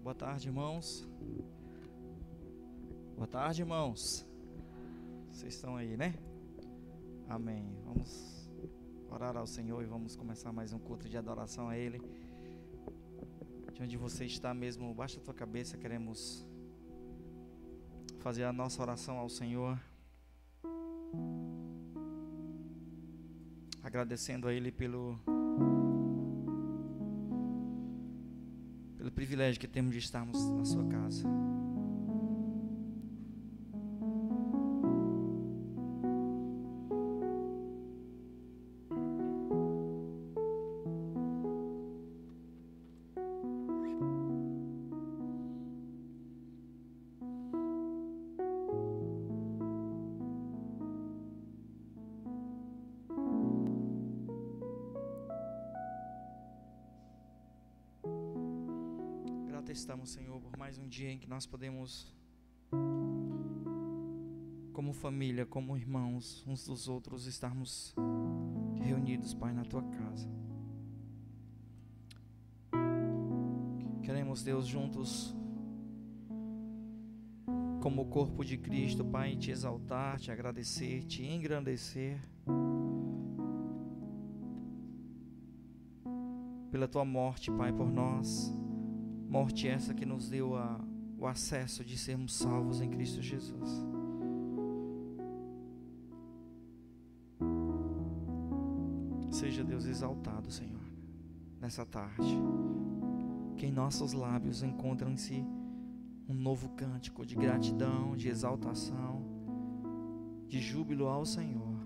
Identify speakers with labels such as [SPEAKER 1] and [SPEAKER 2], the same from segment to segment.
[SPEAKER 1] Boa tarde, irmãos. Boa tarde, irmãos. Vocês estão aí, né? Amém. Vamos orar ao Senhor e vamos começar mais um culto de adoração a Ele. De onde você está mesmo, baixa a tua cabeça, queremos fazer a nossa oração ao Senhor. Agradecendo a Ele pelo privilégio que temos de estarmos na sua casa. Estamos, Senhor, por mais um dia em que nós podemos, como família, como irmãos, uns dos outros, estarmos reunidos, Pai, na Tua casa. Queremos, Deus, juntos, como o corpo de Cristo, Pai, Te exaltar, Te agradecer, Te engrandecer pela Tua morte, Pai, por nós. Morte essa que nos deu o acesso de sermos salvos em Cristo Jesus. Seja Deus exaltado, Senhor, nessa tarde. Que em nossos lábios encontrem-se um novo cântico de gratidão, de exaltação, de júbilo ao Senhor.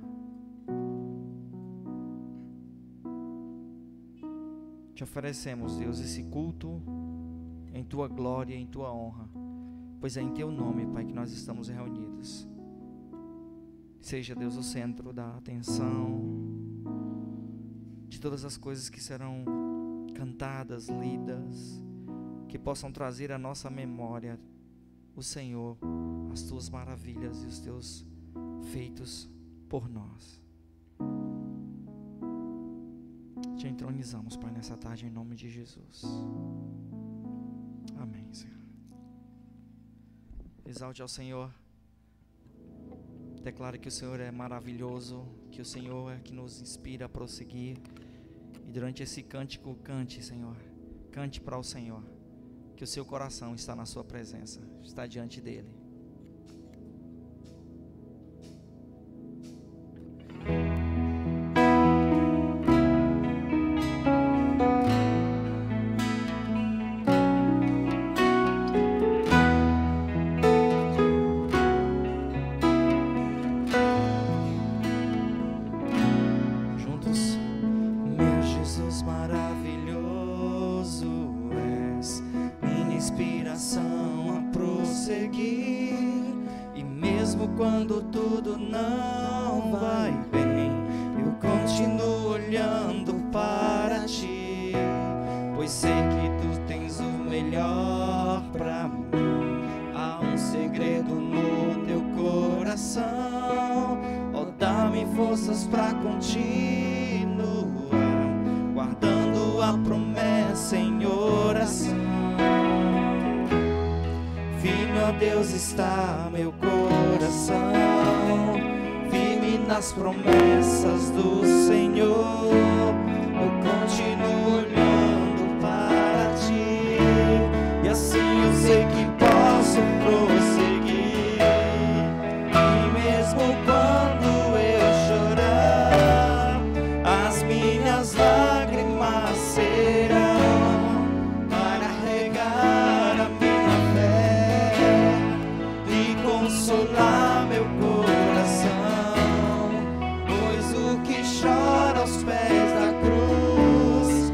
[SPEAKER 1] Te oferecemos, Deus, esse culto em Tua glória, em Tua honra, pois é em Teu nome, Pai, que nós estamos reunidos. Seja, Deus, o centro da atenção de todas as coisas que serão cantadas, lidas, que possam trazer à nossa memória o Senhor, as Tuas maravilhas e os Teus feitos por nós. Te entronizamos, Pai, nessa tarde, em nome de Jesus. Amém, Senhor. Exalte ao Senhor. Declare que o Senhor é maravilhoso, que o Senhor é que nos inspira a prosseguir. E durante esse cântico, cante, Senhor. Cante para o Senhor, que o seu coração está na sua presença, está diante dele.
[SPEAKER 2] Está meu coração firme nas promessas do Senhor. Eu continuo olhando para Ti e assim eu sei que posso prosseguir. E mesmo quando eu chorar, as minhas lágrimas serão para regar a minha fé, consolar meu coração, pois o que chora aos pés da cruz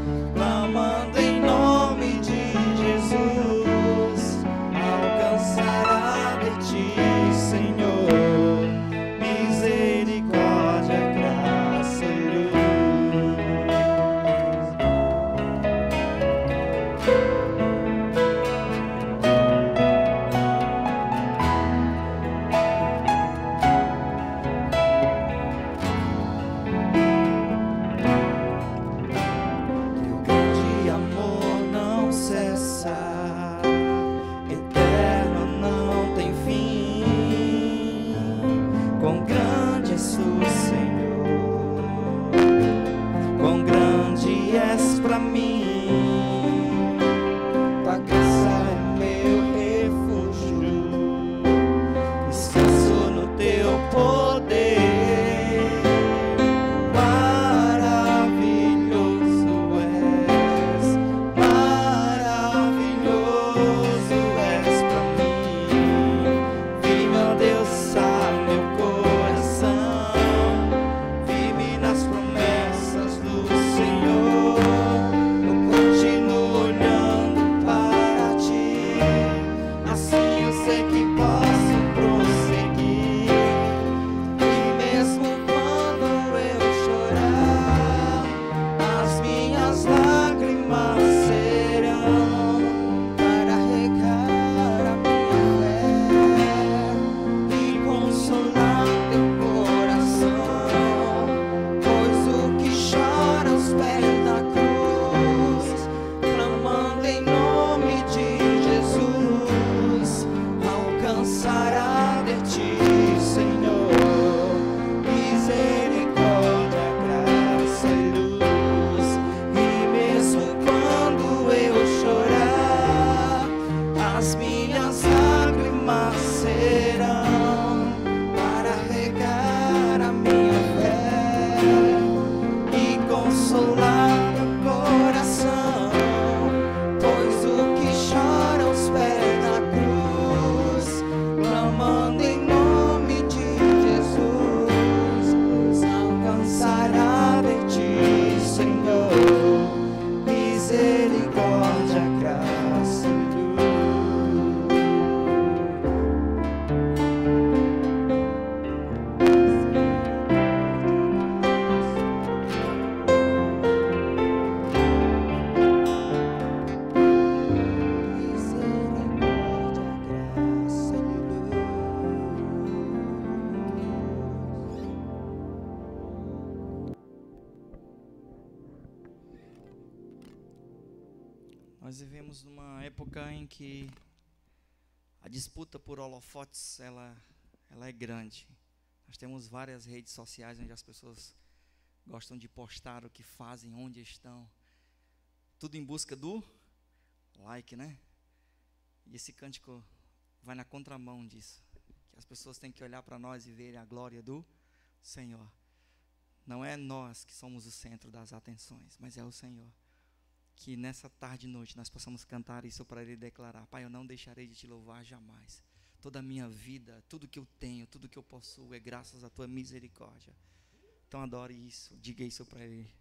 [SPEAKER 1] Nós vivemos numa época em que a disputa por holofotes, ela é grande. Nós temos várias redes sociais onde as pessoas gostam de postar o que fazem, onde estão. Tudo em busca do like, né? E esse cântico vai na contramão disso. Que as pessoas têm que olhar para nós e ver a glória do Senhor. Não é nós que somos o centro das atenções, mas é o Senhor. Que nessa tarde e noite nós possamos cantar isso para Ele declarar: Pai, eu não deixarei de te louvar jamais. Toda a minha vida, tudo que eu tenho, tudo que eu possuo é graças à tua misericórdia. Então adore isso, diga isso para Ele.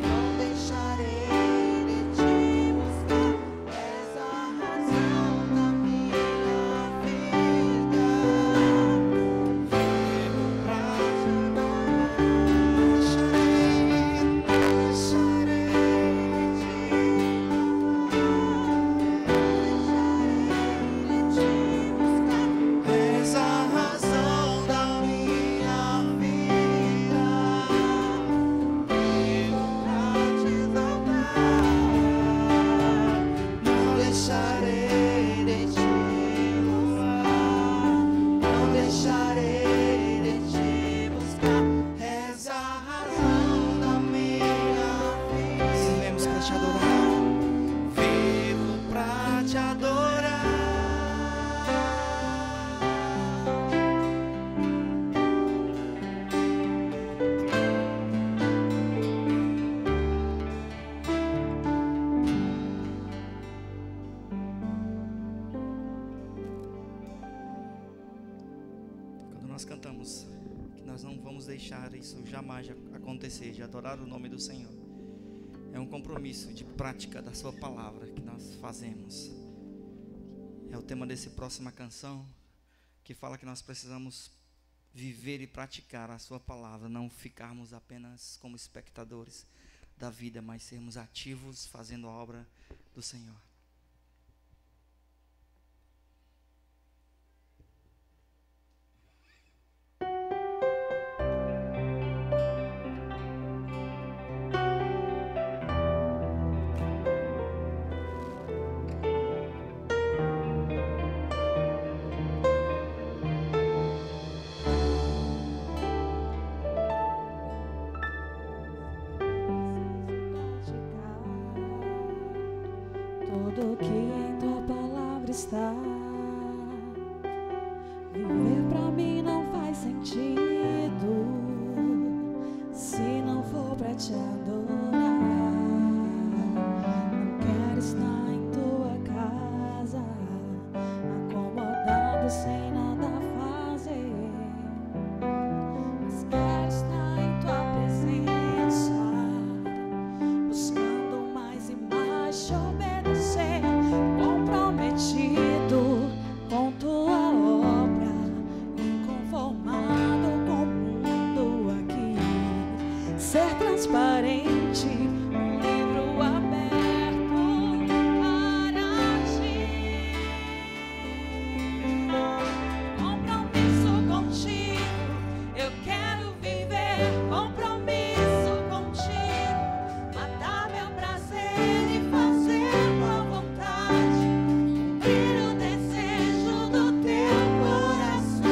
[SPEAKER 3] Não deixarei de te buscar, essa razão.
[SPEAKER 1] prometemos que nós não vamos deixar isso jamais acontecer, de adorar o nome do Senhor. É um compromisso de prática da sua palavra que nós fazemos. É o tema dessa próxima canção, que fala que nós precisamos viver e praticar a sua palavra, não ficarmos apenas como espectadores da vida, mas sermos ativos fazendo a obra do Senhor.
[SPEAKER 3] Tudo que em tua palavra está, viver pra mim não faz sentido se não for pra te adorar. Não quero estar em tua casa, acomodado sem nada fazer, mas quero estar em tua presença, buscando mais e mais te obedecer, comprometido com tua obra, inconformado com o mundo aqui, ser transparente, um livro aberto para ti. Compromisso contigo, eu quero viver. Compromisso contigo, matar meu prazer e fazer tua vontade, cumprir o desejo do teu coração.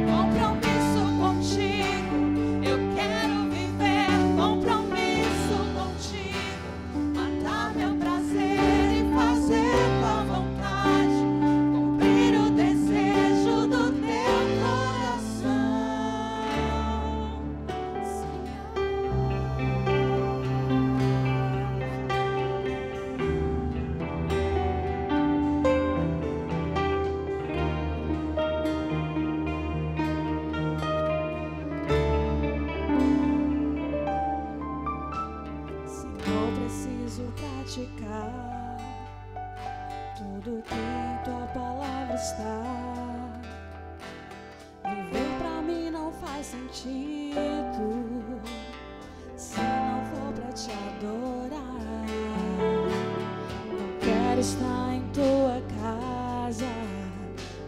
[SPEAKER 3] Compromisso contigo, eu quero viver. Compromisso contigo, matar meu prazer e fazer tua vontade, cumprir o desejo do teu coração. Senhor, preciso praticar tudo que em tua palavra está. Viver pra mim não faz sentido se não for pra te adorar. Não quero estar em tua casa,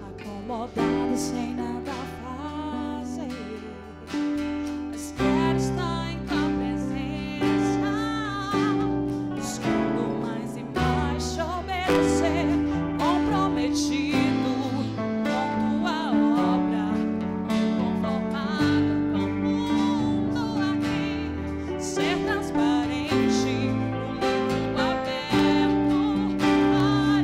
[SPEAKER 3] acomodado sem nada fazer, mas quero estar em tua presença, buscando mais e mais te obedecer, comprometido com tua obra, inconformado com o mundo aqui, ser transparente, um livro aberto para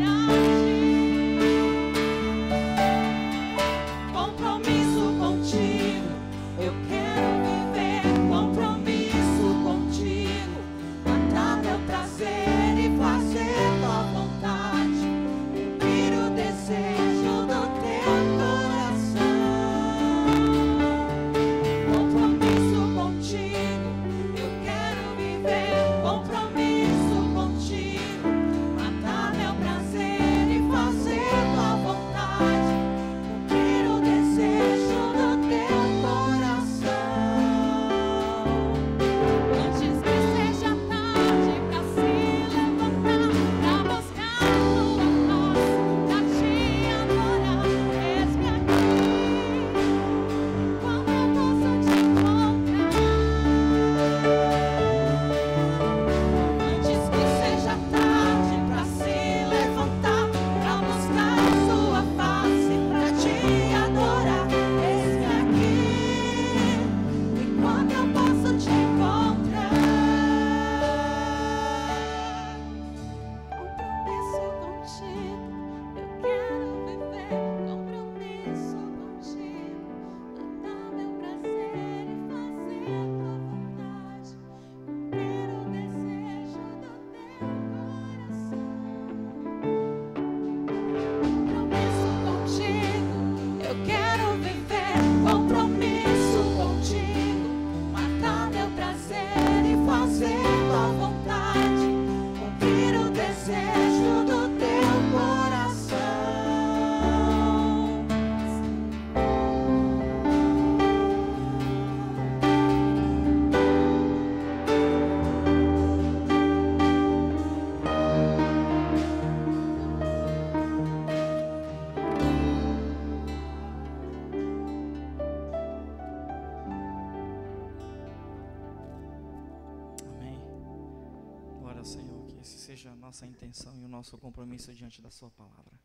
[SPEAKER 1] Senhor, que esse seja a nossa intenção e o nosso compromisso diante da Sua palavra.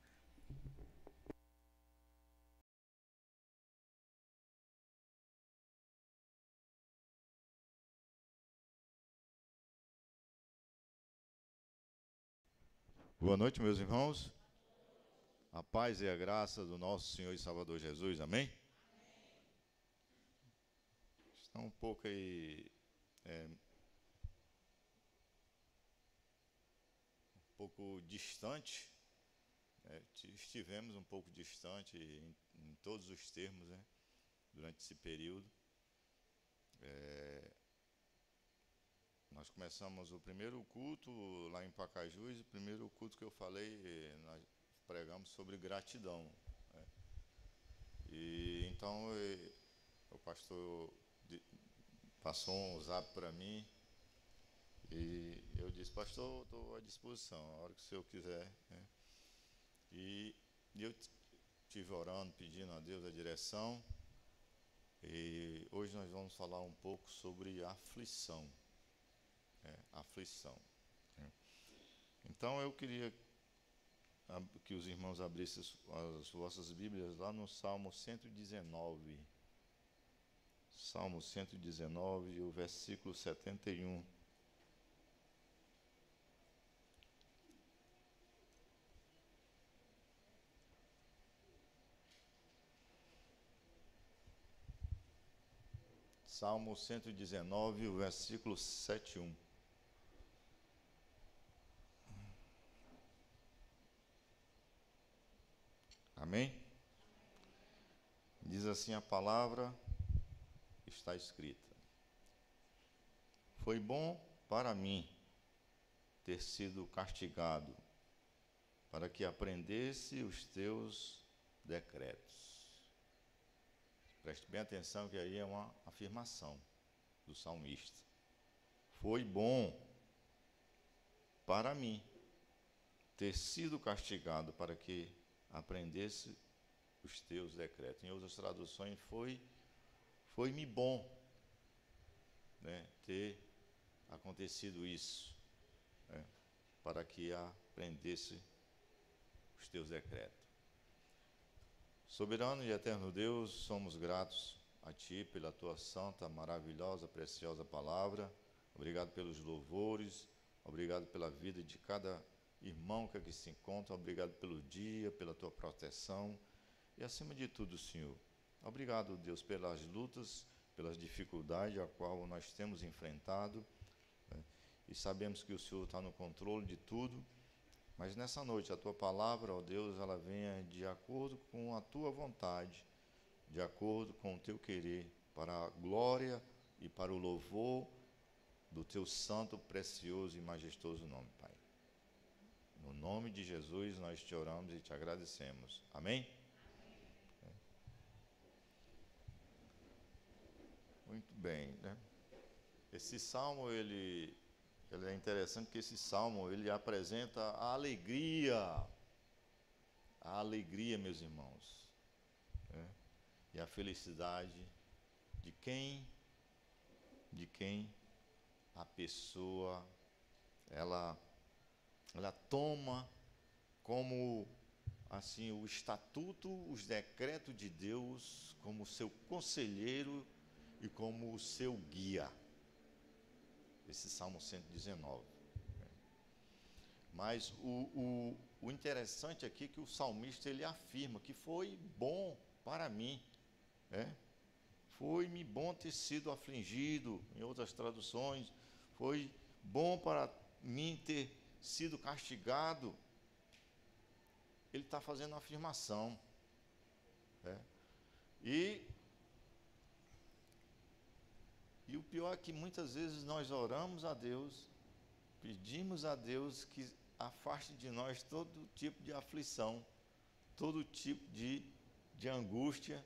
[SPEAKER 4] Boa noite, meus irmãos. A paz e a graça do nosso Senhor e Salvador Jesus, amém? Está um pouco aí, um pouco distante, estivemos um pouco distante em todos os termos, né, durante esse período. Nós começamos o primeiro culto lá em Pacajus, o primeiro culto que eu falei, nós pregamos sobre gratidão. E então o pastor passou um zap para mim e eu disse: pastor, estou à disposição, a hora que o senhor quiser. E eu estive orando, pedindo a Deus a direção. E hoje nós vamos falar um pouco sobre aflição. Aflição. Então eu queria que os irmãos abrissem as vossas Bíblias lá no Salmo 119. Salmo 119, o versículo 71. Salmo 119, o versículo 71. Amém? Diz assim a palavra, está escrita: foi bom para mim ter sido castigado, para que aprendesse os teus decretos. Preste bem atenção que aí é uma afirmação do salmista. Foi bom para mim ter sido castigado, para que aprendesse os teus decretos. Em outras traduções, foi-me bom, né, ter acontecido isso, né, para que aprendesse os teus decretos. Soberano e eterno Deus, somos gratos a Ti pela Tua santa, maravilhosa, preciosa palavra. Obrigado pelos louvores, obrigado pela vida de cada irmão que aqui se encontra, obrigado pelo dia, pela Tua proteção e, acima de tudo, Senhor, obrigado, Deus, pelas lutas, pelas dificuldades a qual nós temos enfrentado, né? E sabemos que o Senhor está no controle de tudo, mas nessa noite a Tua palavra, ó Deus, ela venha de acordo com a Tua vontade, de acordo com o Teu querer, para a glória e para o louvor do Teu santo, precioso e majestoso nome, Pai. No nome de Jesus nós te oramos e te agradecemos. Amém? Amém. Muito bem, né? Esse salmo, ele é interessante, porque esse salmo, ele apresenta a alegria, meus irmãos, né? E a felicidade de quem a pessoa, ela toma como assim o estatuto, os decretos de Deus como seu conselheiro e como o seu guia. Esse Salmo 119. Mas o interessante aqui é que o salmista, ele afirma que foi bom para mim, né? Foi-me bom ter sido afligido, em outras traduções, foi bom para mim ter sido castigado. Ele está fazendo uma afirmação, né? E o pior é que muitas vezes nós oramos a Deus, pedimos a Deus que afaste de nós todo tipo de aflição, todo tipo de angústia,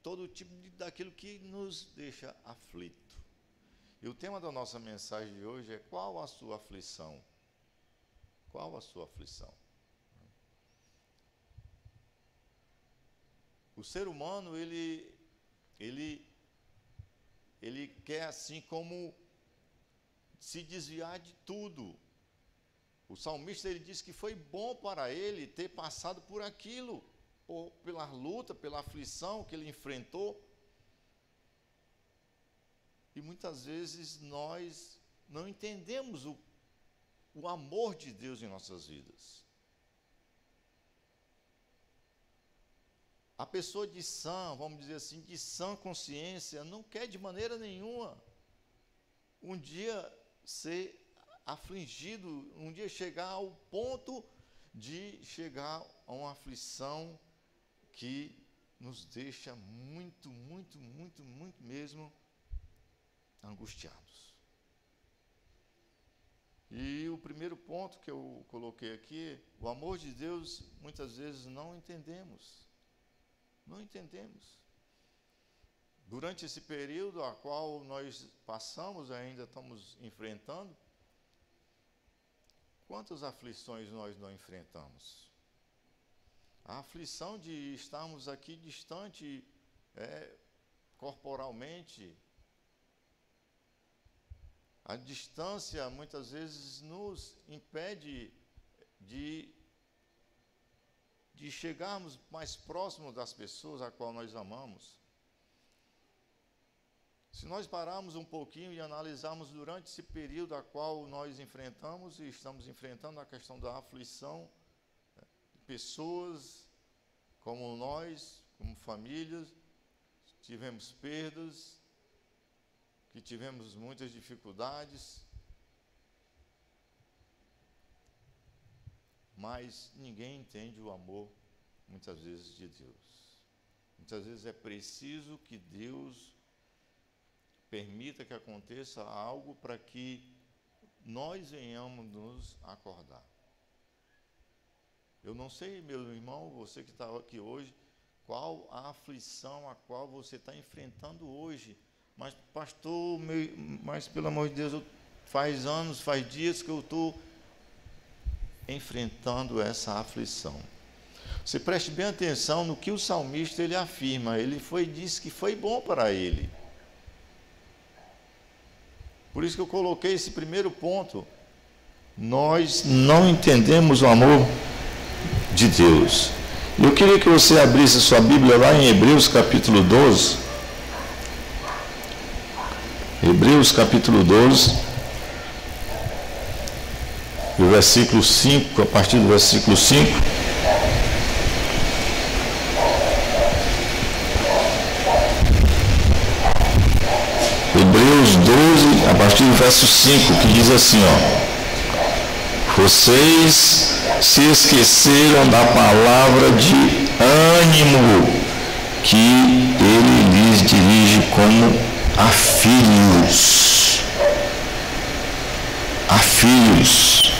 [SPEAKER 4] todo tipo daquilo que nos deixa aflito. E o tema da nossa mensagem de hoje é: qual a sua aflição? Qual a sua aflição? O ser humano, ele quer, assim como se desviar de tudo. O salmista, ele diz que foi bom para ele ter passado por aquilo, pela luta, pela aflição que ele enfrentou. E muitas vezes nós não entendemos o amor de Deus em nossas vidas. A pessoa de sã, vamos dizer assim, de sã consciência, não quer de maneira nenhuma um dia ser afligido, um dia chegar ao ponto de chegar a uma aflição que nos deixa muito, muito, muito, muito mesmo angustiados. E o primeiro ponto que eu coloquei aqui, o amor de Deus, muitas vezes não entendemos. Não entendemos. Durante esse período a qual nós passamos, ainda estamos enfrentando, quantas aflições nós não enfrentamos? A aflição de estarmos aqui distante corporalmente. A distância muitas vezes nos impede de chegarmos mais próximos das pessoas a qual nós amamos. Se nós pararmos um pouquinho e analisarmos durante esse período a qual nós enfrentamos e estamos enfrentando a questão da aflição, pessoas como nós, como famílias, tivemos perdas, que tivemos muitas dificuldades, mas ninguém entende o amor, muitas vezes, de Deus. Muitas vezes é preciso que Deus permita que aconteça algo para que nós venhamos nos acordar. Eu não sei, meu irmão, você que está aqui hoje, qual a aflição a qual você está enfrentando hoje. Mas, pastor, mas pelo amor de Deus, faz anos, faz dias que eu estou enfrentando essa aflição. Você preste bem atenção no que o salmista ele afirma. Ele disse que foi bom para ele. Por isso que eu coloquei esse primeiro ponto. Nós não entendemos o amor de Deus. Eu queria que você abrisse a sua Bíblia lá em Hebreus capítulo 12. Hebreus capítulo 12, o versículo 5, a partir do versículo 5. Hebreus 12, a partir do verso 5, que diz assim, vocês se esqueceram da palavra de ânimo que ele lhes dirige como a filhos. A filhos.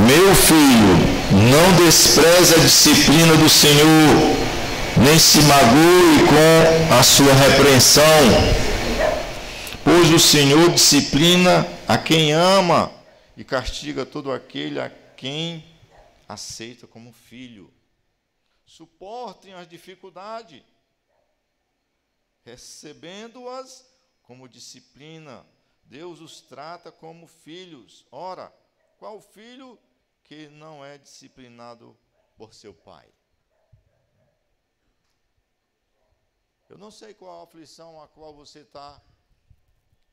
[SPEAKER 4] Meu filho, não despreze a disciplina do Senhor, nem se magoe com a sua repreensão, pois o Senhor disciplina a quem ama e castiga todo aquele a quem aceita como filho. Suportem as dificuldades, recebendo-as como disciplina. Deus os trata como filhos. Ora, qual filho que não é disciplinado por seu pai? Eu não sei qual a aflição a qual você está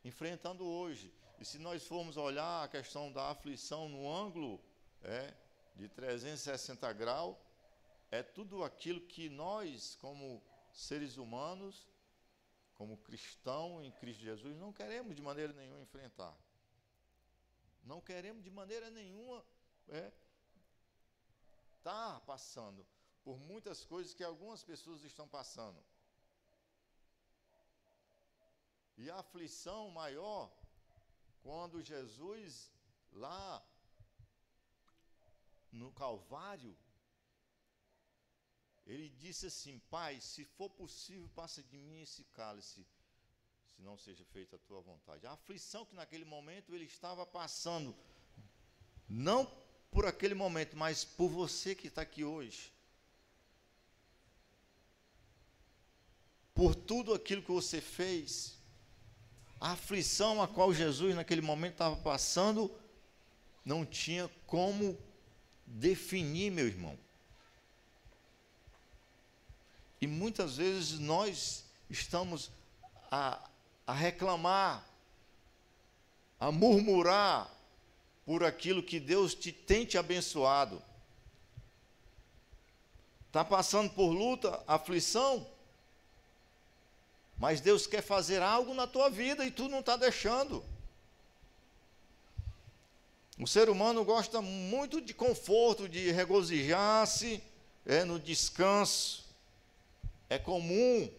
[SPEAKER 4] enfrentando hoje. E se nós formos olhar a questão da aflição no ângulo de 360 graus, é tudo aquilo que nós, como seres humanos, como cristão em Cristo Jesus, não queremos de maneira nenhuma enfrentar. Não queremos de maneira nenhuma estar passando por muitas coisas que algumas pessoas estão passando. E a aflição maior, quando Jesus, lá no Calvário, ele disse assim, Pai, se for possível, passa de mim esse cálice, se não seja feita a tua vontade. A aflição que naquele momento ele estava passando, não por aquele momento, mas por você que está aqui hoje. Por tudo aquilo que você fez. A aflição a qual Jesus naquele momento estava passando, não tinha como definir, meu irmão. E muitas vezes nós estamos a reclamar, a murmurar por aquilo que Deus tem te abençoado. Está passando por luta, aflição, mas Deus quer fazer algo na tua vida e tu não está deixando. O ser humano gosta muito de conforto, de regozijar-se no descanso. É comum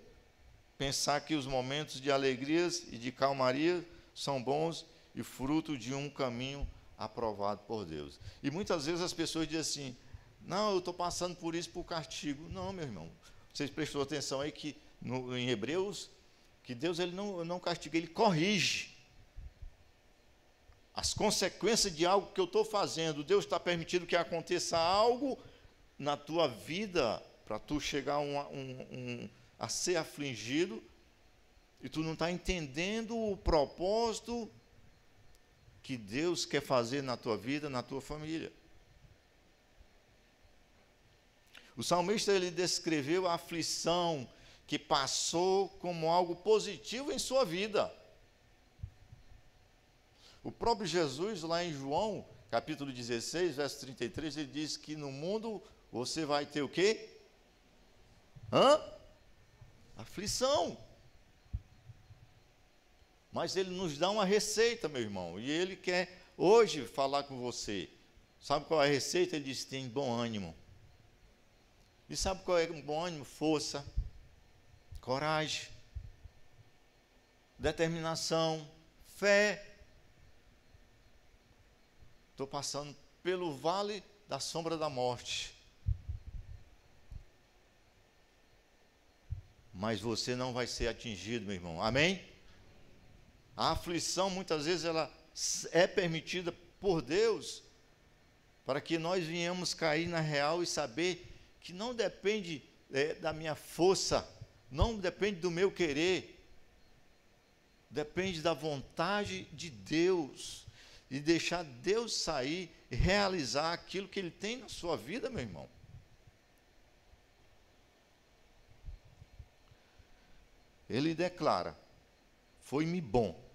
[SPEAKER 4] pensar que os momentos de alegrias e de calmaria são bons e fruto de um caminho aprovado por Deus. E muitas vezes as pessoas dizem assim, não, eu estou passando por isso por castigo. Não, meu irmão, vocês prestou atenção aí que em Hebreus, que Deus ele não castiga, ele corrige. As consequências de algo que eu estou fazendo, Deus está permitindo que aconteça algo na tua vida, para tu chegar a ser afligido, e tu não está entendendo o propósito que Deus quer fazer na tua vida, na tua família. O salmista ele descreveu a aflição que passou como algo positivo em sua vida. O próprio Jesus, lá em João, capítulo 16, verso 33, ele diz que no mundo você vai ter o quê? Aflição. Mas ele nos dá uma receita, meu irmão, e ele quer hoje falar com você. Sabe qual é a receita? Ele diz: tem bom ânimo. E sabe qual é o bom ânimo? Força, coragem, determinação, fé. Estou passando pelo vale da sombra da morte, mas você não vai ser atingido, meu irmão. Amém? A aflição, muitas vezes, ela é permitida por Deus, para que nós venhamos cair na real e saber que não depende da minha força, não depende do meu querer, depende da vontade de Deus, e deixar Deus sair e realizar aquilo que Ele tem na sua vida, meu irmão. Ele declara: foi-me bom.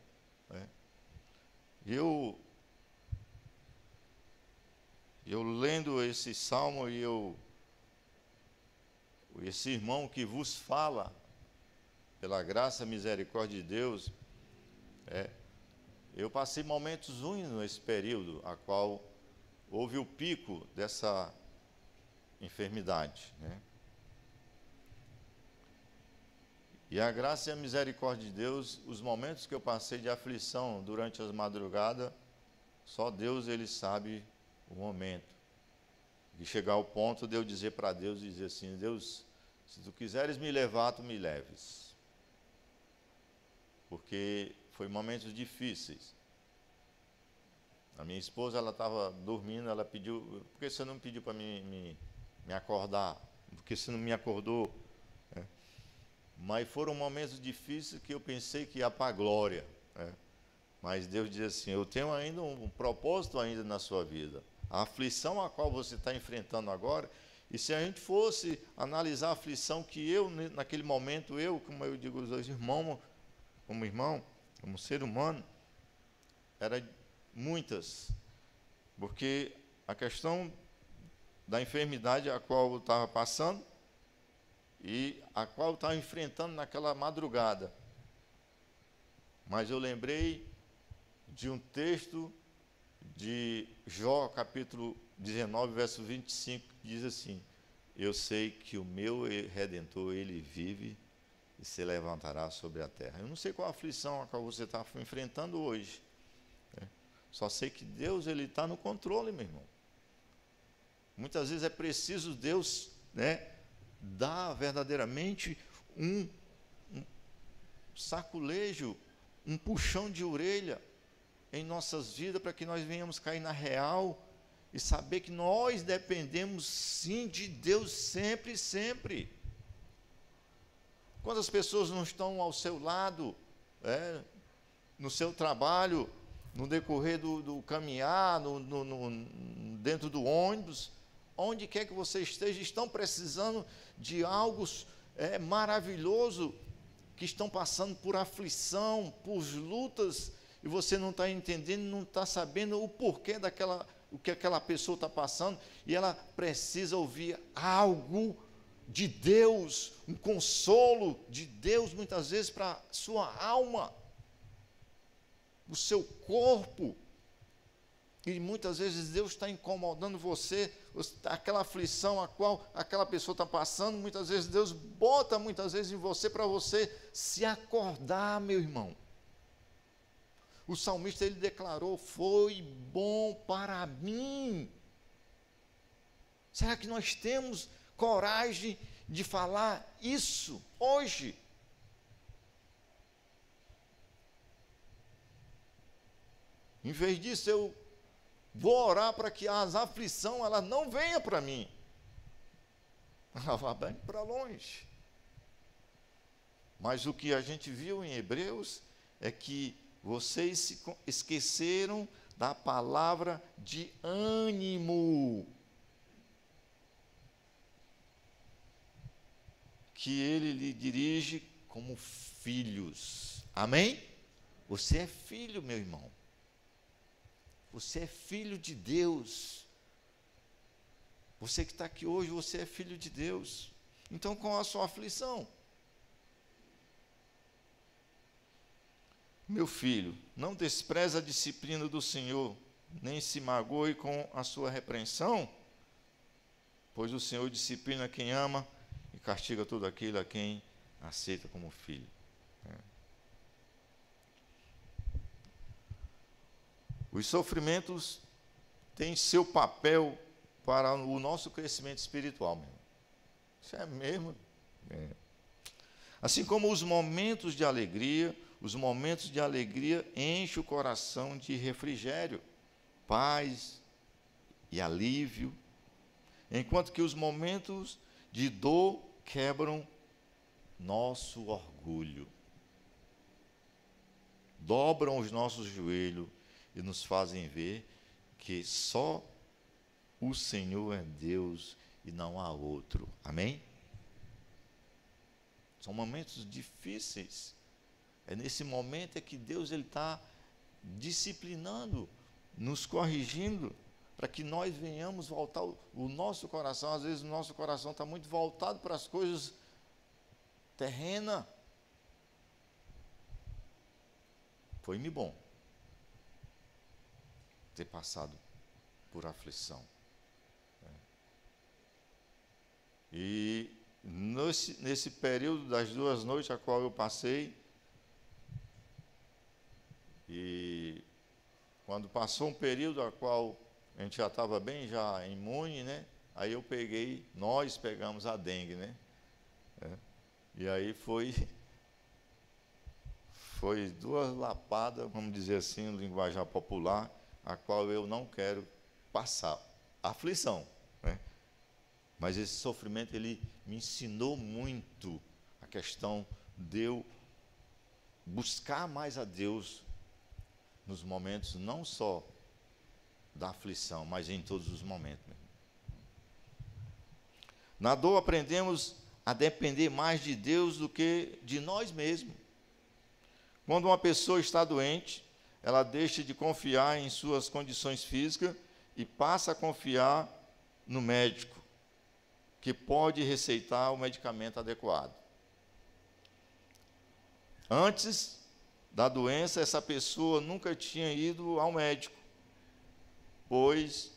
[SPEAKER 4] Eu lendo esse salmo, e esse irmão que vos fala, pela graça e misericórdia de Deus, eu passei momentos ruins nesse período, a qual houve o pico dessa enfermidade, E a graça e a misericórdia de Deus, os momentos que eu passei de aflição durante as madrugadas, só Deus ele sabe o momento. E chegar ao ponto de eu dizer para Deus, e dizer assim: Deus, se tu quiseres me levar, tu me leves. Porque foi momentos difíceis. A minha esposa, ela estava dormindo, ela pediu: por que você não pediu para me acordar? Por que você não me acordou? Mas foram momentos difíceis que eu pensei que ia para a glória. Mas Deus diz assim: eu tenho ainda um propósito ainda na sua vida. A aflição a qual você está enfrentando agora, e se a gente fosse analisar a aflição que eu, naquele momento, como eu digo, os dois irmãos, como irmão, como ser humano, eram muitas. Porque a questão da enfermidade a qual eu estava passando, e a qual eu estava enfrentando naquela madrugada. Mas eu lembrei de um texto de Jó, capítulo 19, verso 25, que diz assim: eu sei que o meu Redentor, ele vive e se levantará sobre a terra. Eu não sei qual a aflição a qual você está enfrentando hoje. Só sei que Deus, ele está no controle, meu irmão. Muitas vezes é preciso Deus, dar verdadeiramente um saculejo, um puxão de orelha em nossas vidas, para que nós venhamos cair na real e saber que nós dependemos sim de Deus sempre, sempre. Quantas pessoas não estão ao seu lado, no seu trabalho, no decorrer do caminhar, dentro do ônibus, onde quer que você esteja, estão precisando de algo maravilhoso, que estão passando por aflição, por lutas, e você não está entendendo, não está sabendo o porquê o que aquela pessoa está passando, e ela precisa ouvir algo de Deus, um consolo de Deus, muitas vezes para a sua alma, o seu corpo. E muitas vezes Deus está incomodando você, aquela aflição a qual aquela pessoa está passando, muitas vezes Deus bota muitas vezes em você para você se acordar, meu irmão. O salmista, ele declarou: foi bom para mim. Será que nós temos coragem de falar isso hoje? Em vez disso, eu vou orar para que as aflições ela não venha para mim. Ela vai bem para longe. Mas o que a gente viu em Hebreus é que vocês se esqueceram da palavra de ânimo que ele lhe dirige como filhos. Amém? Você é filho, meu irmão. Você é filho de Deus. Você que está aqui hoje, você é filho de Deus. Então, qual a sua aflição? Meu filho, não despreze a disciplina do Senhor, nem se magoe com a sua repreensão, pois o Senhor disciplina quem ama e castiga todo aquele a quem aceita como filho. Os sofrimentos têm seu papel para o nosso crescimento espiritual, meu. Isso é mesmo. Assim como os momentos de alegria enchem o coração de refrigério, paz e alívio, enquanto que os momentos de dor quebram nosso orgulho, dobram os nossos joelhos e nos fazem ver que só o Senhor é Deus e não há outro. Amém? São momentos difíceis. É nesse momento que Deus está disciplinando, nos corrigindo, para que nós venhamos voltar o nosso coração. Às vezes o nosso coração está muito voltado para as coisas terrenas. Foi-me bom ter passado por aflição. E nesse período das 2 noites a qual eu passei, e quando passou um período a qual a gente já estava bem, já imune, né? Aí nós pegamos a dengue, né? E aí foi 2 lapadas, vamos dizer assim, no linguajar popular, a qual eu não quero passar. Aflição, né? Mas esse sofrimento, ele me ensinou muito a questão de eu buscar mais a Deus nos momentos não só da aflição, mas em todos os momentos. Na dor aprendemos a depender mais de Deus do que de nós mesmos. Quando uma pessoa está doente, ela deixa de confiar em suas condições físicas e passa a confiar no médico, que pode receitar o medicamento adequado. Antes da doença, essa pessoa nunca tinha ido ao médico, pois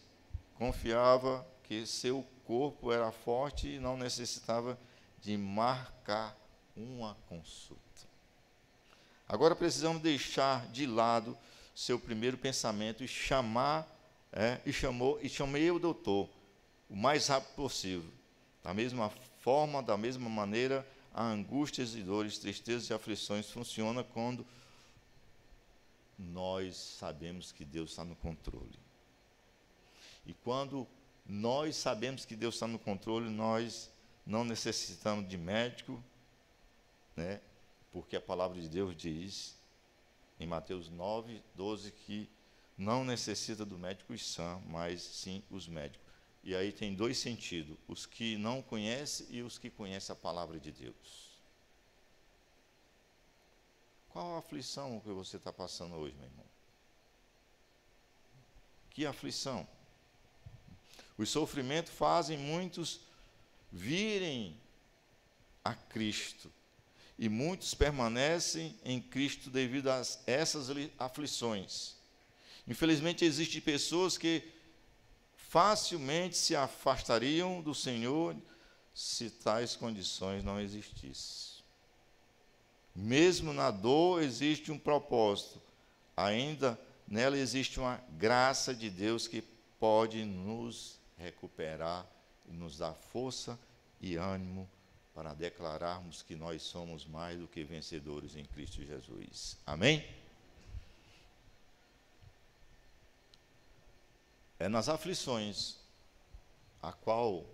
[SPEAKER 4] confiava que seu corpo era forte e não necessitava de marcar uma consulta. Agora precisamos deixar de lado seu primeiro pensamento e chamei o doutor o mais rápido possível. Da mesma forma, da mesma maneira, a angústias e dores, tristezas e aflições funcionam quando nós sabemos que Deus está no controle. E quando nós sabemos que Deus está no controle, nós não necessitamos de médico, né? Porque a palavra de Deus diz em Mateus 9, 12, que não necessita do médico sã, mas sim os médicos. E aí tem dois sentidos, os que não conhecem e os que conhecem a palavra de Deus. Qual a aflição que você está passando hoje, meu irmão? Que aflição? Os sofrimentos fazem muitos virem a Cristo. E muitos permanecem em Cristo devido a essas aflições. Infelizmente, existem pessoas que facilmente se afastariam do Senhor se tais condições não existissem. Mesmo na dor existe um propósito. Ainda nela existe uma graça de Deus que pode nos recuperar e nos dar força e ânimo para declararmos que nós somos mais do que vencedores em Cristo Jesus. Amém? É nas aflições a qual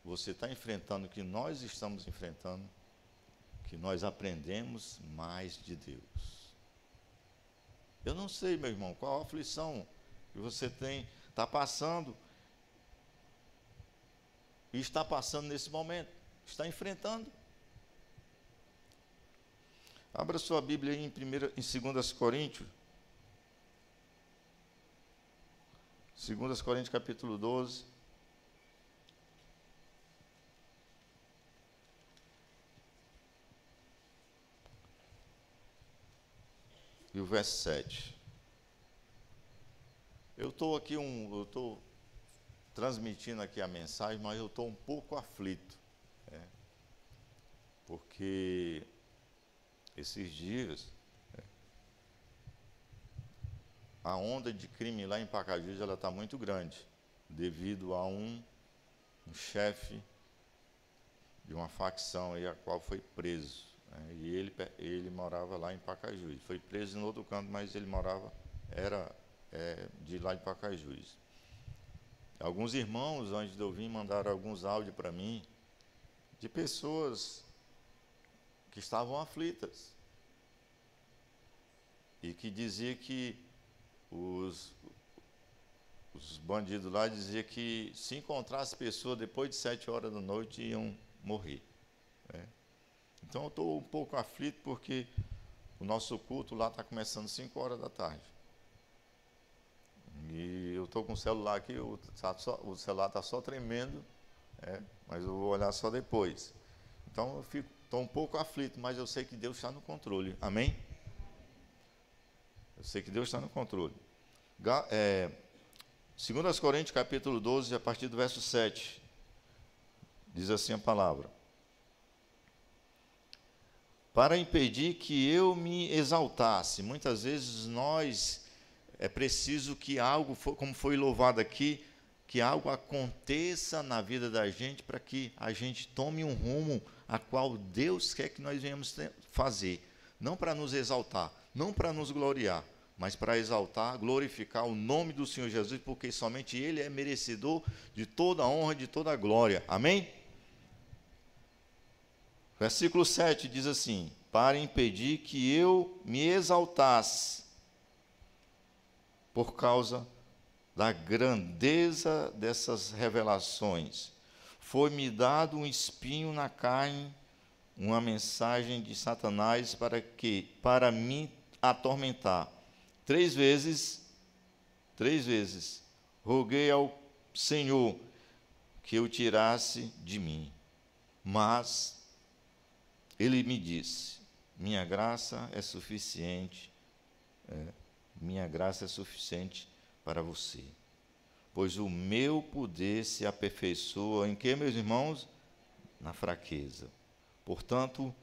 [SPEAKER 4] você está enfrentando, que nós estamos enfrentando, que nós aprendemos mais de Deus. Eu não sei, meu irmão, qual a aflição que você está passando e está passando nesse momento, está enfrentando. Abra sua Bíblia aí em 2 Coríntios. 2 Coríntios capítulo 12. E o verso 7. Eu estou transmitindo aqui a mensagem, mas eu estou um pouco aflito. Porque esses dias, a onda de crime lá em Pacajus, ela está muito grande, devido a um chefe de uma facção aí, a qual foi preso. E ele morava lá em Pacajus. Foi preso em outro canto, mas ele era de lá de Pacajus. Alguns irmãos, antes de eu vir, mandaram alguns áudios para mim, de pessoas que estavam aflitas. E que dizia que os bandidos lá diziam que se encontrasse pessoas depois de 7 horas da noite iam morrer. Então eu estou um pouco aflito porque o nosso culto lá está começando 5 horas da tarde. E eu estou com o celular aqui, o celular está só tremendo, mas eu vou olhar só depois. Então eu estou um pouco aflito, mas eu sei que Deus está no controle. Amém? Eu sei que Deus está no controle. 2 Coríntios capítulo 12, a partir do verso 7, diz assim a palavra: para impedir que eu me exaltasse. Muitas vezes é preciso que algo, como foi louvado aqui, que algo aconteça na vida da gente para que a gente tome um rumo a qual Deus quer que nós venhamos fazer. Não para nos exaltar, não para nos gloriar, mas para exaltar, glorificar o nome do Senhor Jesus, porque somente Ele é merecedor de toda a honra, de toda a glória. Amém? Versículo 7 diz assim: para impedir que eu me exaltasse por causa da grandeza dessas revelações, foi-me dado um espinho na carne, uma mensagem de Satanás para me atormentar. 3 vezes, roguei ao Senhor que o tirasse de mim. Mas Ele me disse: minha graça é suficiente, minha graça é suficiente para você. Pois o meu poder se aperfeiçoa em que, meus irmãos? Na fraqueza. Portanto,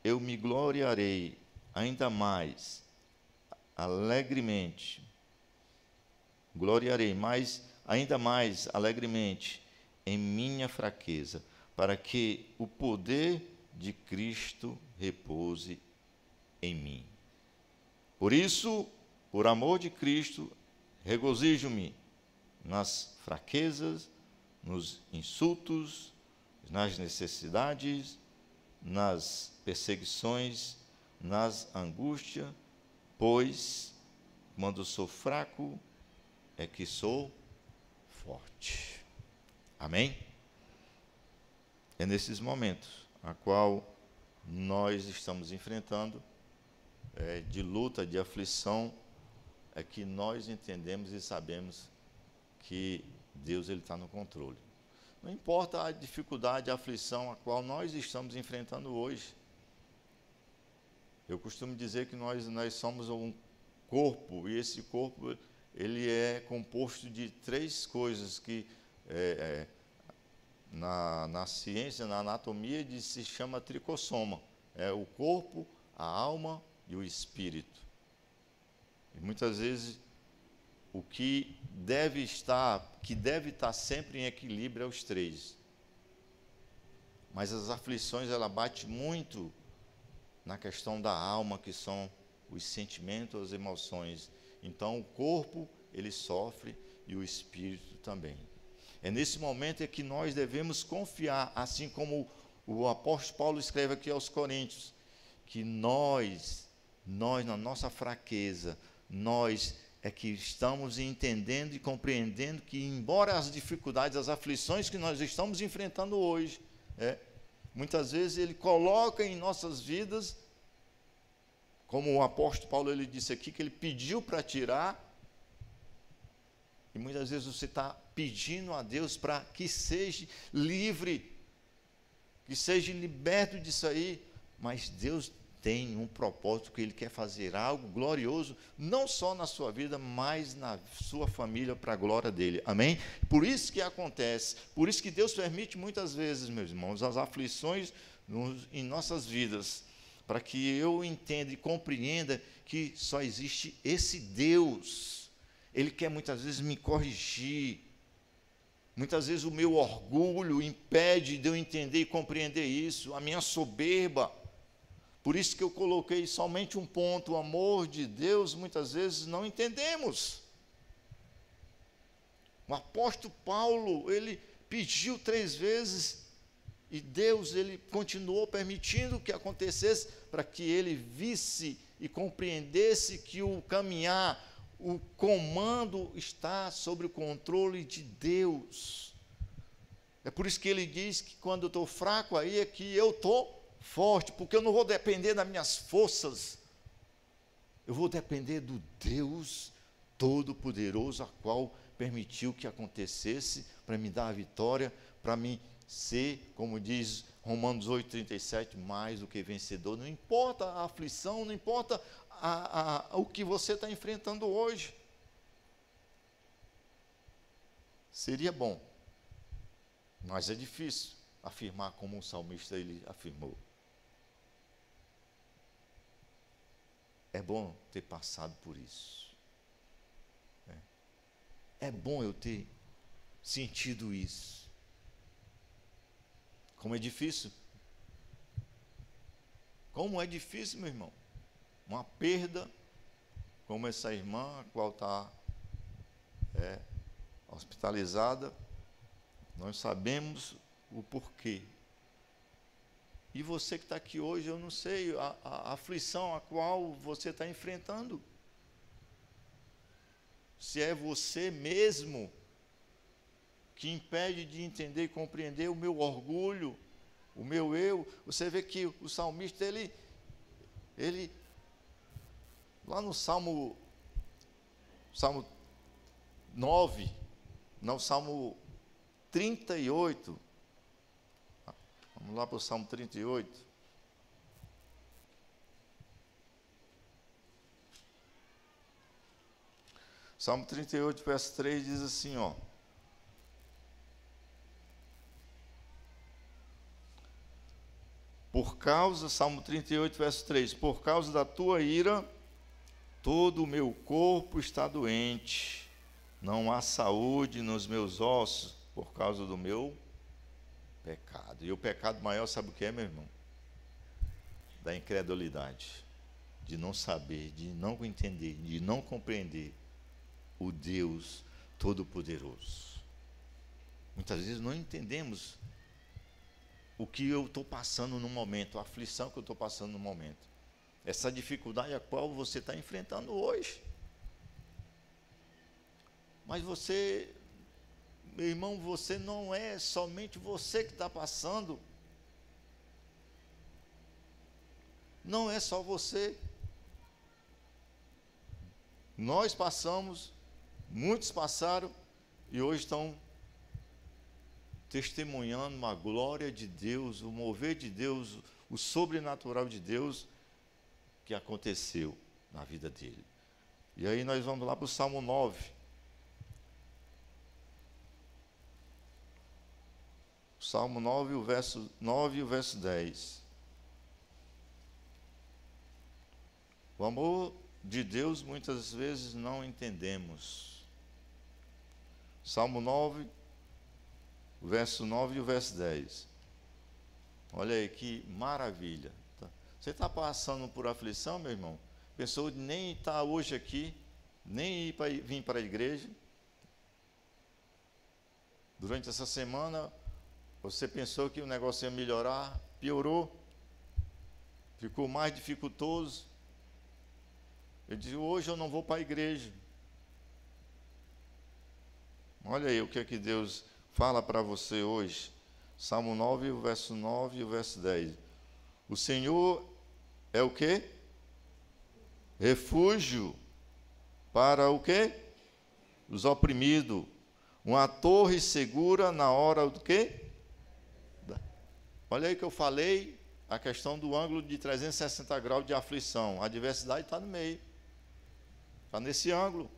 [SPEAKER 4] eu me gloriarei ainda mais alegremente, ainda mais alegremente em minha fraqueza, para que o poder de Cristo repouse em mim. Por isso, por amor de Cristo, regozijo-me nas fraquezas, nos insultos, nas necessidades, nas perseguições, nas angústias, pois quando sou fraco é que sou forte. Amém? É nesses momentos a qual nós estamos enfrentando, de luta, de aflição, é que nós entendemos e sabemos que Deus está no controle. Não importa a dificuldade, a aflição a qual nós estamos enfrentando hoje. Eu costumo dizer que nós somos um corpo, e esse corpo ele é composto de 3 coisas que na ciência, na anatomia, se chama tricossoma. É o corpo, a alma e o espírito. E muitas vezes o que deve estar sempre em equilíbrio é os 3. Mas as aflições, ela bate muito na questão da alma, que são os sentimentos, as emoções. Então o corpo, ele sofre, e o espírito também. É nesse momento que nós devemos confiar, assim como o apóstolo Paulo escreve aqui aos Coríntios, que nós na nossa fraqueza, nós é que estamos entendendo e compreendendo que, embora as dificuldades, as aflições que nós estamos enfrentando hoje, muitas vezes ele coloca em nossas vidas, como o apóstolo Paulo ele disse aqui, que ele pediu para tirar, e muitas vezes você está pedindo a Deus para que seja livre, que seja liberto disso aí, mas Deus tem um propósito, que Ele quer fazer algo glorioso, não só na sua vida, mas na sua família, para a glória dEle, amém? Por isso que acontece, por isso que Deus permite muitas vezes, meus irmãos, as aflições em nossas vidas, para que eu entenda e compreenda que só existe esse Deus. Ele quer muitas vezes me corrigir, muitas vezes o meu orgulho impede de eu entender e compreender isso, a minha soberba. Por isso que eu coloquei somente um ponto: o amor de Deus, muitas vezes não entendemos. O apóstolo Paulo, ele pediu 3 vezes, e Deus, ele continuou permitindo que acontecesse, para que ele visse e compreendesse que o caminhar, o comando está sob o controle de Deus. É por isso que ele diz que quando eu estou fraco, aí é que eu estou forte, porque eu não vou depender das minhas forças, eu vou depender do Deus Todo-Poderoso, a qual permitiu que acontecesse, para me dar a vitória, para me ser, como diz Romanos 8,37, mais do que vencedor. Não importa a aflição, não importa o que você está enfrentando hoje. Seria bom, mas é difícil afirmar como o salmista ele afirmou. É bom ter passado por isso. É bom eu ter sentido isso. Como é difícil. Como é difícil, meu irmão. Uma perda, como essa irmã, a qual está hospitalizada, nós sabemos o porquê. E você que está aqui hoje, eu não sei a aflição a qual você está enfrentando. Se é você mesmo que impede de entender e compreender o meu orgulho, o meu eu. Você vê que o salmista, ele lá no Salmo 9, não, Salmo 38, vamos lá para o Salmo 38. Salmo 38, verso 3 diz assim, ó: Salmo 38, verso 3, por causa da tua ira, todo o meu corpo está doente, não há saúde nos meus ossos, por causa do meu pecado. E o pecado maior, sabe o que é, meu irmão? Da incredulidade, de não saber, de não entender, de não compreender o Deus Todo-Poderoso. Muitas vezes não entendemos o que eu estou passando no momento, a aflição que eu estou passando no momento. essa dificuldade a qual você está enfrentando hoje. Mas você, meu irmão, você não é somente você que está passando. Não é só você. Nós passamos, muitos passaram e hoje estão testemunhando a glória de Deus, o mover de Deus, o sobrenatural de Deus que aconteceu na vida dele. E aí nós vamos lá para o Salmo 9. Salmo 9, o verso 9 e o verso 10. O amor de Deus muitas vezes não entendemos. Salmo 9, o verso 9 e o verso 10. Olha aí que maravilha. Você está passando por aflição, meu irmão? Pensou em nem estar hoje aqui, nem vir para a igreja? Durante essa semana, você pensou que o negócio ia melhorar, piorou, ficou mais dificultoso. Eu disse, hoje eu não vou para a igreja. Olha aí o que é que Deus fala para você hoje. Salmo 9, o verso 9 e o verso 10. O Senhor é o quê? Refúgio para o quê? Os oprimidos. Uma torre segura na hora do quê? Olha aí que eu falei, a questão do ângulo de 360 graus de aflição. A adversidade está no meio. Está nesse ângulo.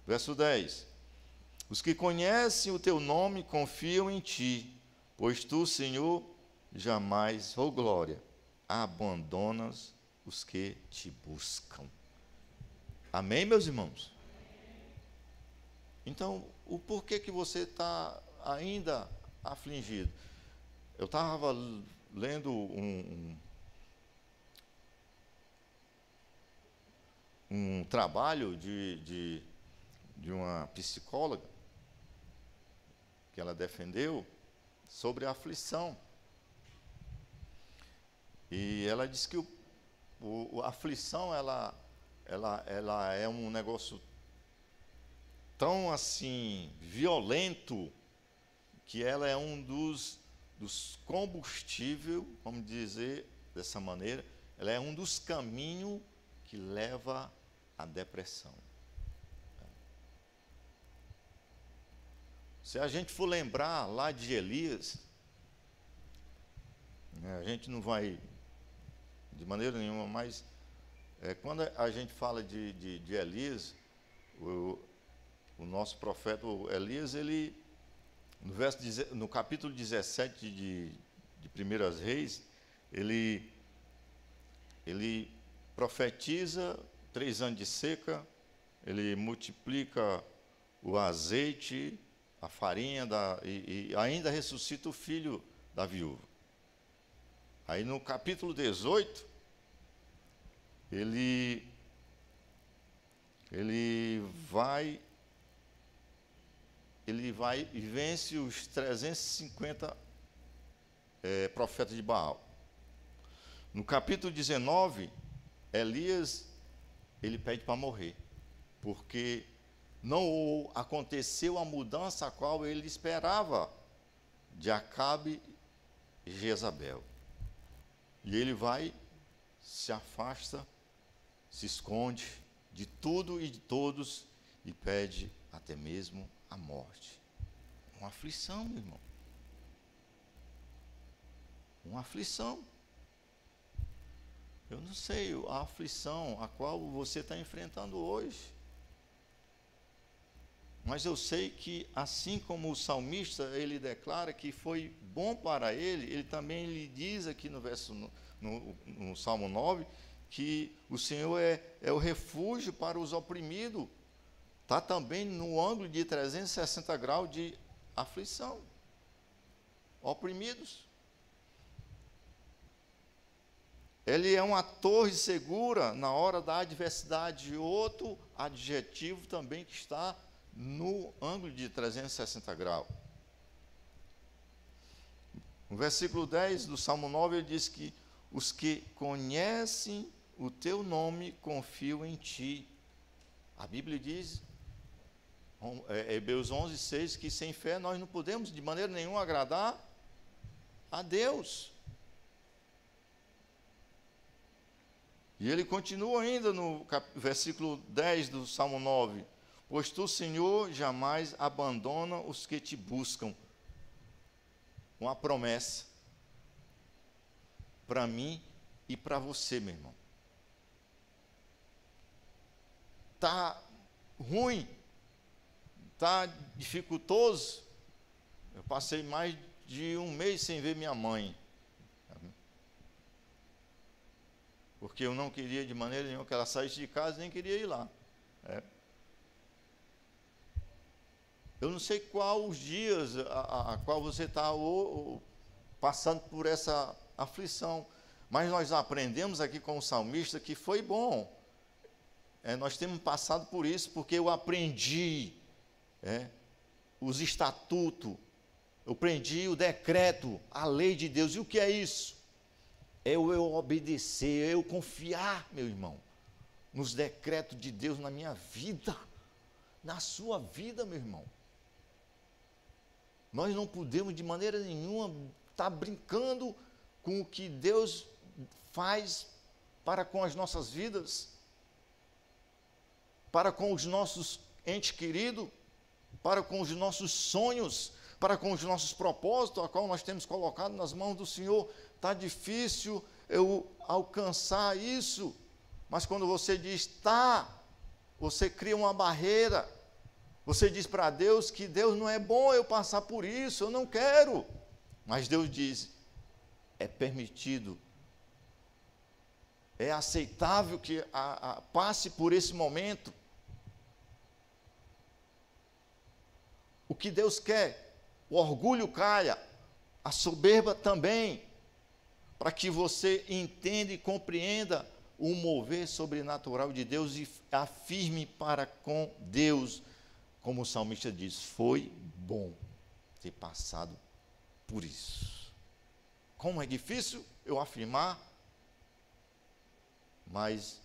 [SPEAKER 4] Verso 10. Os que conhecem o teu nome confiam em ti, pois tu, Senhor, jamais, oh glória, abandonas os que te buscam. Amém, meus irmãos? Então, o porquê que você está ainda afligido? Eu estava lendo um trabalho de uma psicóloga que ela defendeu sobre a aflição. E ela disse que a aflição ela é um negócio tão assim violento que ela é um dos combustíveis, vamos dizer dessa maneira, ela é um dos caminhos que leva à depressão. Se a gente for lembrar lá de Elias, a gente não vai de maneira nenhuma, mas quando a gente fala de Elias, o nosso profeta Elias, ele no capítulo 17 de 1 Reis, ele profetiza 3 anos de seca, ele multiplica o azeite, a farinha, e ainda ressuscita o filho da viúva. Aí no capítulo 18, ele vai e vence os 350 profetas de Baal. No capítulo 19, Elias, ele pede para morrer, porque não aconteceu a mudança a qual ele esperava de Acabe e Jezabel. E ele vai, se afasta, se esconde de tudo e de todos e pede até mesmo a morte. Uma aflição, meu irmão. Uma aflição. Eu não sei a aflição a qual você está enfrentando hoje. Mas eu sei que, assim como o salmista, ele declara que foi bom para ele, ele também lhe diz aqui no Salmo 9, que o Senhor é o refúgio para os oprimidos. Está também no ângulo de 360 graus de aflição. Oprimidos. Ele é uma torre segura na hora da adversidade. Outro adjetivo também que está no ângulo de 360 graus. No versículo 10 do Salmo 9, ele diz que os que conhecem o teu nome confio em ti. A Bíblia diz, Hebreus 11:6, que sem fé nós não podemos de maneira nenhuma agradar a Deus. E ele continua ainda no versículo 10 do Salmo 9: pois tu, Senhor, jamais abandona os que te buscam. Uma promessa para mim e para você, meu irmão. Está ruim, está dificultoso. Eu passei mais de um mês sem ver minha mãe, porque eu não queria de maneira nenhuma que ela saísse de casa, nem queria ir lá. Eu não sei qual os dias a qual você está passando por essa aflição, mas nós aprendemos aqui com o salmista que foi bom. Nós temos passado por isso, porque eu aprendi os estatutos, eu aprendi o decreto, a lei de Deus. E o que é isso? É eu obedecer, é eu confiar, meu irmão, nos decretos de Deus na minha vida, na sua vida, meu irmão. Nós não podemos de maneira nenhuma estar brincando com o que Deus faz para com as nossas vidas, para com os nossos entes queridos, para com os nossos sonhos, para com os nossos propósitos, a qual nós temos colocado nas mãos do Senhor. Está difícil eu alcançar isso, mas quando você diz tá, você cria uma barreira. Você diz para Deus que Deus não é bom eu passar por isso, eu não quero. Mas Deus diz, é permitido, é aceitável que passe por esse momento. O que Deus quer, o orgulho caia, a soberba também, para que você entenda e compreenda o mover sobrenatural de Deus e afirme para com Deus. Como o salmista diz, foi bom ter passado por isso. Como é difícil eu afirmar, mas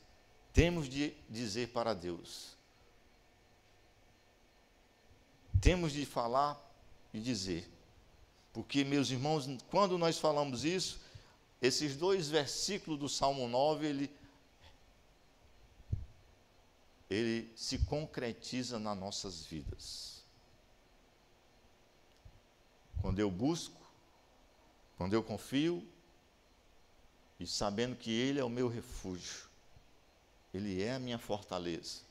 [SPEAKER 4] temos de dizer para Deus. Temos de falar e dizer. Porque, meus irmãos, quando nós falamos isso, esses 2 versículos do Salmo 9, ele se concretiza nas nossas vidas. Quando eu busco, quando eu confio, e sabendo que Ele é o meu refúgio, Ele é a minha fortaleza.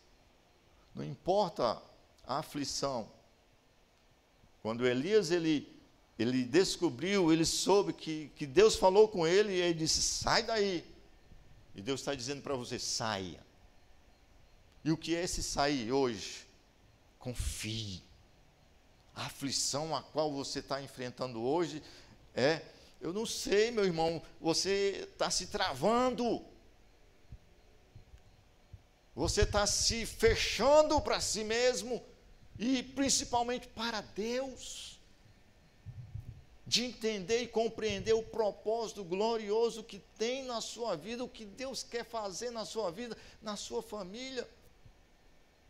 [SPEAKER 4] Não importa a aflição. Quando Elias, ele descobriu, ele soube que Deus falou com ele, e ele disse, sai daí. E Deus está dizendo para você, saia. E o que é esse sair hoje? Confie. A aflição a qual você está enfrentando hoje eu não sei, meu irmão, você está se travando. Você está se fechando para si mesmo e principalmente para Deus. De entender e compreender o propósito glorioso que tem na sua vida, o que Deus quer fazer na sua vida, na sua família.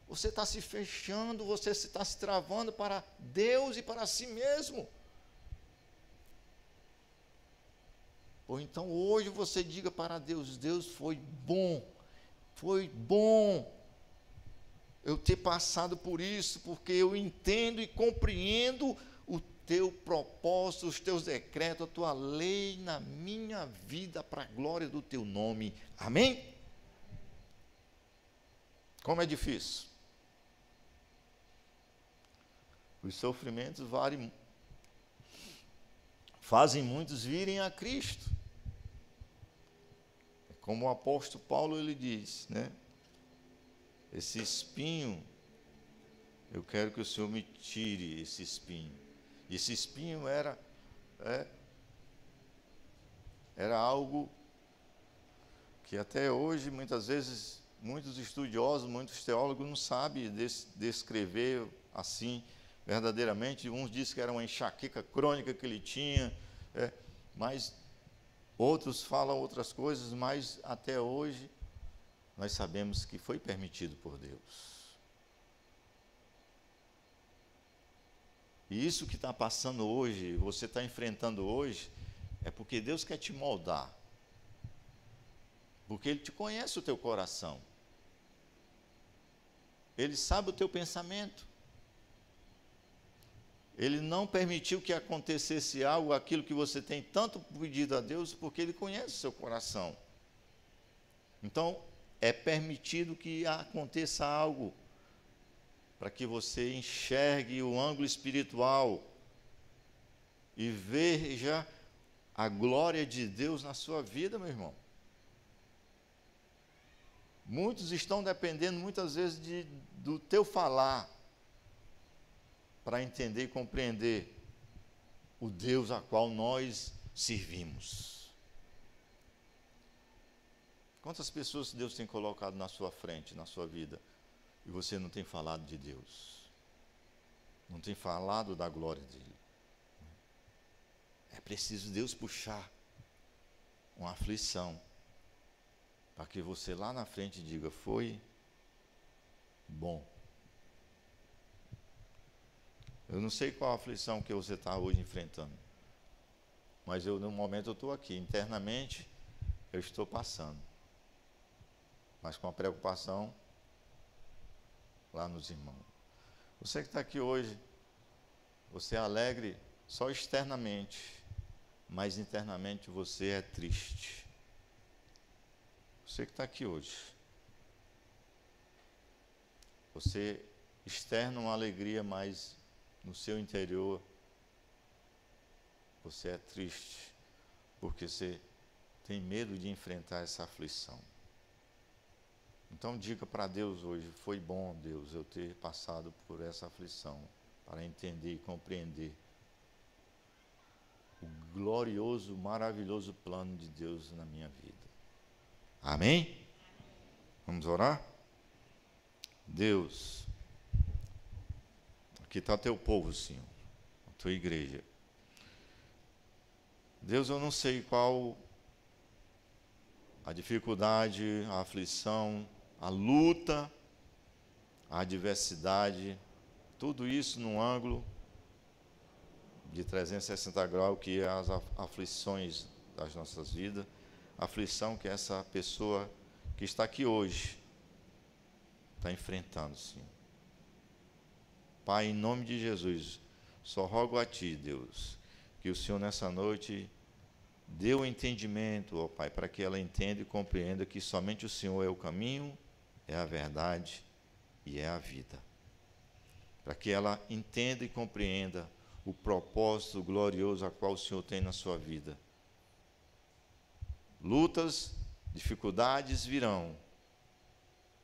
[SPEAKER 4] Você está se fechando, você está se travando para Deus e para si mesmo. Ou então hoje você diga para Deus, Deus, foi bom eu ter passado por isso, porque eu entendo e compreendo o teu propósito, os teus decretos, a tua lei na minha vida, para a glória do teu nome. Amém? Como é difícil. Os sofrimentos fazem muitos virem a Cristo. Como o apóstolo Paulo ele diz, né? Esse espinho, eu quero que o Senhor me tire esse espinho. E esse espinho era algo que até hoje, muitas vezes, muitos estudiosos, muitos teólogos não sabem descrever assim, verdadeiramente. Uns dizem que era uma enxaqueca crônica que ele tinha, mas outros falam outras coisas, mas até hoje nós sabemos que foi permitido por Deus. E isso que está passando hoje, você está enfrentando hoje, é porque Deus quer te moldar. Porque Ele te conhece o teu coração. Ele sabe o teu pensamento. Ele não permitiu que acontecesse algo, aquilo que você tem tanto pedido a Deus, porque Ele conhece o seu coração. Então, é permitido que aconteça algo, para que você enxergue o ângulo espiritual e veja a glória de Deus na sua vida, meu irmão. Muitos estão dependendo muitas vezes do teu falar para entender e compreender o Deus a qual nós servimos. Quantas pessoas Deus tem colocado na sua frente, na sua vida, e você não tem falado de Deus? Não tem falado da glória dele? É preciso Deus puxar uma aflição, para que você lá na frente diga, foi bom. Eu não sei qual a aflição que você está hoje enfrentando, mas no momento eu estou aqui, internamente eu estou passando, mas com a preocupação lá nos irmãos. Você que está aqui hoje, você é alegre só externamente, mas internamente você é triste. Você que está aqui hoje, você externa uma alegria, mas no seu interior você é triste, porque você tem medo de enfrentar essa aflição. Então diga para Deus hoje, foi bom, Deus, eu ter passado por essa aflição, para entender e compreender o glorioso, maravilhoso plano de Deus na minha vida. Amém? Vamos orar? Deus, aqui está teu povo, Senhor, a tua igreja. Deus, eu não sei qual a dificuldade, a aflição, a luta, a adversidade, tudo isso num ângulo de 360 graus, que é as aflições das nossas vidas, a aflição que essa pessoa que está aqui hoje está enfrentando, Senhor. Pai, em nome de Jesus, só rogo a Ti, Deus, que o Senhor nessa noite dê o entendimento, ó Pai, para que ela entenda e compreenda que somente o Senhor é o caminho, é a verdade e é a vida. Para que ela entenda e compreenda o propósito glorioso a qual o Senhor tem na sua vida. Lutas, dificuldades virão,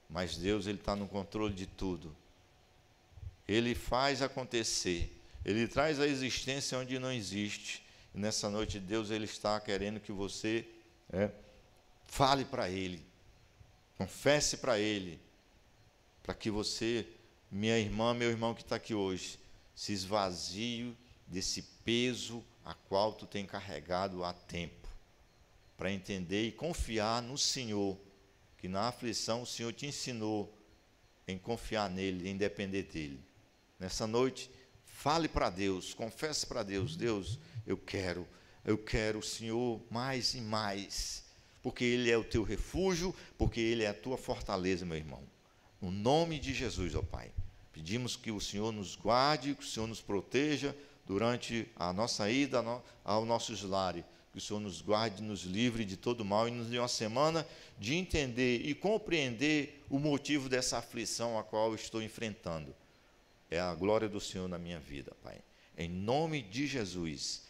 [SPEAKER 4] mas Deus, Ele está no controle de tudo. Ele faz acontecer, Ele traz a existência onde não existe. E nessa noite, Deus, Ele está querendo que você fale para Ele, confesse para Ele, para que você, minha irmã, meu irmão que está aqui hoje, se esvazie desse peso a qual tu tem carregado há tempo, para entender e confiar no Senhor, que na aflição o Senhor te ensinou em confiar nele, em depender dele. Nessa noite, fale para Deus, confesse para Deus, Deus, eu quero o Senhor mais e mais, porque Ele é o teu refúgio, porque Ele é a tua fortaleza, meu irmão. No nome de Jesus, ó Pai, pedimos que o Senhor nos guarde, que o Senhor nos proteja durante a nossa ida ao nosso lar, que o Senhor nos guarde, nos livre de todo mal e nos dê uma semana de entender e compreender o motivo dessa aflição a qual eu estou enfrentando. É a glória do Senhor na minha vida, Pai. Em nome de Jesus,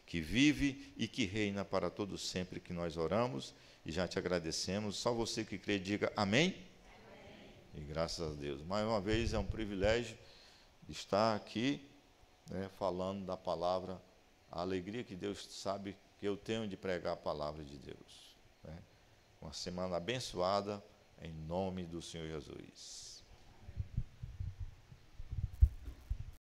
[SPEAKER 4] que vive e que reina para todo sempre, que nós oramos e já te agradecemos. Só você que crê, diga amém. E graças a Deus. Mais uma vez é um privilégio estar aqui, falando da palavra, a alegria que Deus sabe que eu tenho de pregar a palavra de Deus. Uma semana abençoada, em nome do Senhor Jesus.